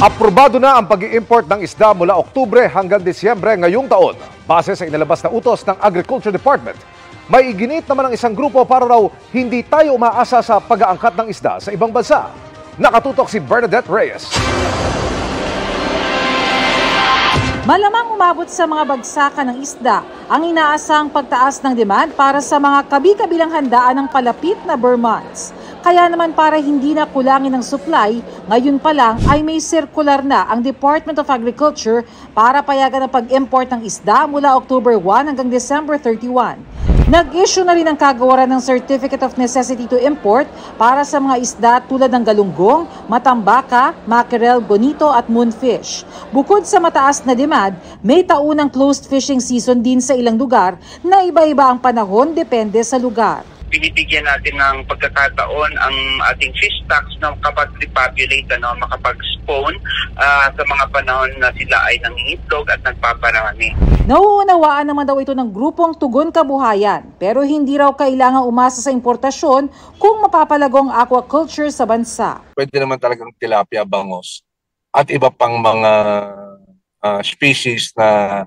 Aprobado na ang pag-i-import ng isda mula Oktubre hanggang Disyembre ngayong taon. Base sa inilabas na utos ng Agriculture Department, may iginit naman ang isang grupo para raw hindi tayo umaasa sa pag-aangkat ng isda sa ibang bansa. Nakatutok si Bernadette Reyes. Malamang umabot sa mga bagsakan ng isda ang inaasang pagtaas ng demand para sa mga kabi-kabilang handaan ng palapit na Burr months. Kaya naman para hindi na kulangin ang supply, ngayon pa lang ay may circular na ang Department of Agriculture para payagan ang pag-import ng isda mula October 1 hanggang December 31. Nag-issue na rin ang kagawaran ng Certificate of Necessity to Import para sa mga isda tulad ng galunggong, matambaka, mackerel, bonito at moonfish. Bukod sa mataas na demand, may taunang closed fishing season din sa ilang lugar na iba-iba ang panahon depende sa lugar. Binibigyan natin ng pagkakataon ang ating fish stocks na makapag-repopulate, makapag-spawn sa mga panahon na sila ay nangingitlog at nagpaparami. Nauunawaan naman daw ito ng grupong Tugon Kabuhayan, pero hindi raw kailangang umasa sa importasyon kung mapapalago ang aquaculture sa bansa. Pwede naman talagang tilapia, bangos at iba pang mga species na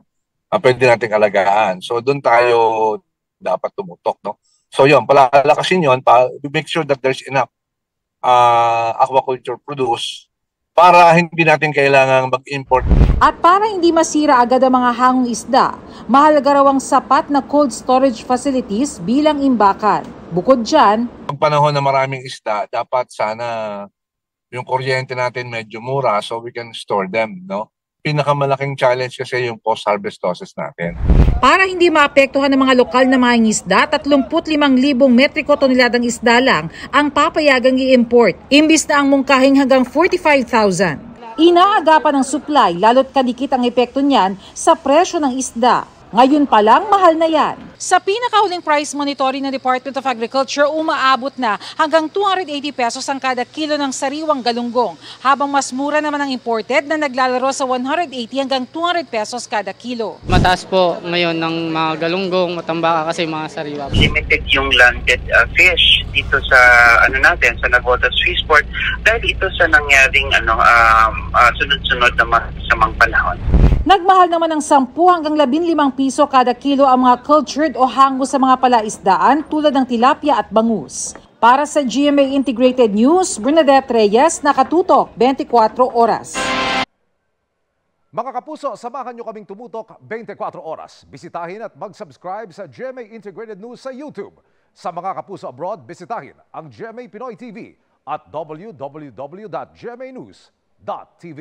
pwede nating alagaan. So doon tayo dapat tumutok, no? So yun, palalakasin yun, make sure that there's enough aquaculture produce para hindi natin kailangang mag-import. At para hindi masira agad ang mga hangong isda, mahalaga raw ang sapat na cold storage facilities bilang imbakan. Bukod dyan, pag panahon na maraming isda, dapat sana yung kuryente natin medyo mura so we can store them, no? Pinakamalaking challenge kasi yung post-harvest losses natin. Para hindi maapektuhan ng mga lokal na mga isda, 35,000 metriko toneladang isda lang ang papayagang i-import, imbis na ang mungkahing hanggang 45,000. Inaagapan ng supply, lalo't kadikit ang epekto niyan sa presyo ng isda. Ngayon pa lang, mahal na yan. Sa pinakahuling price monitoring ng Department of Agriculture, umaabot na hanggang 280 pesos ang kada kilo ng sariwang galunggong, habang mas mura naman ang imported na naglalaro sa 180 hanggang 200 pesos kada kilo. Mataas po ngayon ng mga galunggong, matambaka kasi mga sariwa. Limited yung landed fish dito sa sa Navotas Fishport dahil ito sa nangyaring sunod-sunod na masamang panahon. Nagmahal naman ng 10 hanggang 15 piso kada kilo ang mga cultured o hango sa mga palaisdaan tulad ng tilapia at bangus. Para sa GMA Integrated News, Bernadette Reyes, nakatutok 24 oras. Mga kapuso, samahan nyo kaming tumutok 24 oras. Bisitahin at mag-subscribe sa GMA Integrated News sa YouTube. Sa mga kapuso abroad, bisitahin ang GMA Pinoy TV at www.gmanews.tv.